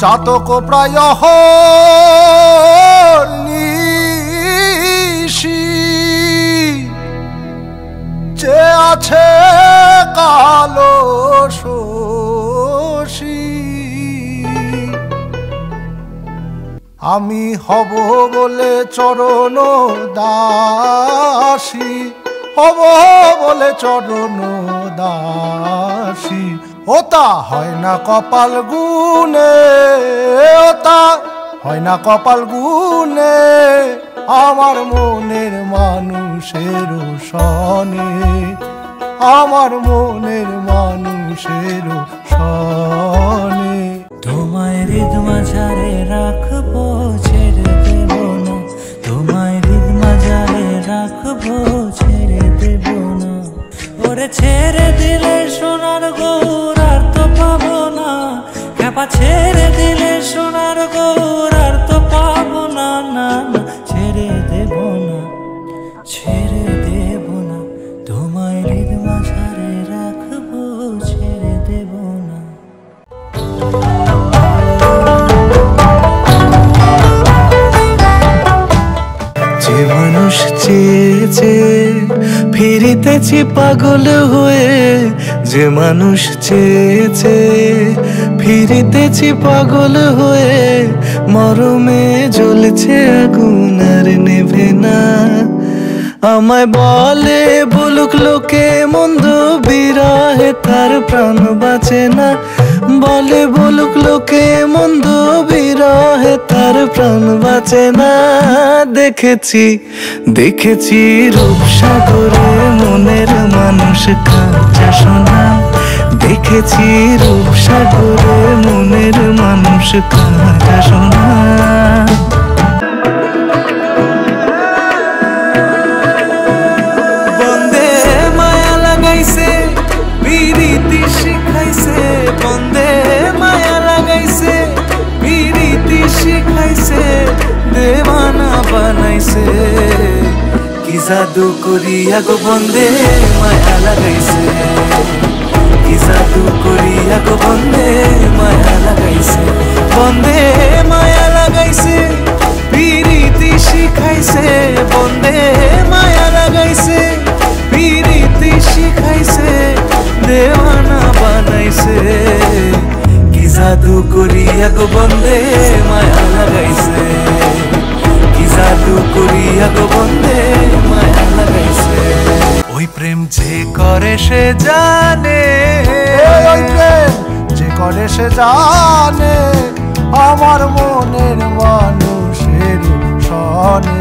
চাতক প্রায় নিশি যে আছে কালো শশী আমি হব বলে চরণ দাসী হব বলে চরণ দাসী ওতা হয় না কপাল গুনে ওতা হয় না কপাল গুনে আমার মনের মানুষের সনে আমার মনের মানুষের সনে তোমায় হৃদ মাঝারে রাখবো ছেড়ে দেব না তোমায় হৃদ মাঝারে রাখবো ছেড়ে দেব না ওরে ছেড়ে দিলে সোনার গৌর আর তো পাবো না খেপা ছেড়ে দিলে সোনার গৌর আর তো পাবো না না না ছেড়ে দেব না ছেড়ে দেব না তোমায় হৃদ মাঝারে রাখবো ছেড়ে দেব না যে মানুষ চেয়েছে ফিরিতেছি পাগল হয়ে যে মানুষ চেয়েছে ফিরিতেছি পাগল হয়ে মরমে জ্বলছে আগুন আর নেভে না আমায় বলে বলুক লোকে মন্দ বিরহে তার প্রাণ বাঁচে না বলে বলুক লোকে মন্দ বিরহে তার প্রাণ বাঁচে না দেখেছি দেখেছি রূপসাগরে মনের মানুষ কাঁচা সোনা দেখেছি রূপসাগরে মনের মানুষ কাঁচা সোনা শিখাইছে বন্দে মায়া লাগাইছে বিরীতি শিখাইছে দেওয়ানা বানাইছে কি জাদু করিয়া গো বন্দে মায়া লাগাইছে কি জাদু করিয়া গো বন্দে মায়া লাগাইছে বন্দে মায়া লাগাইছে বিরীতি শিখাইছে বন্দে মায়া লাগাইছে বিরীতি শিখাইছে দেওয়ানা বানাইছে কি জাদু করিয়া গো বন্দে মায়া লাগাইছে কি জাদু করিয়া গো বন্দে মায়া লাগাইছে ওই প্রেম যে করে সে জানে ওই প্রেম যে করে সে জানে আমার মনের মানুষের সনে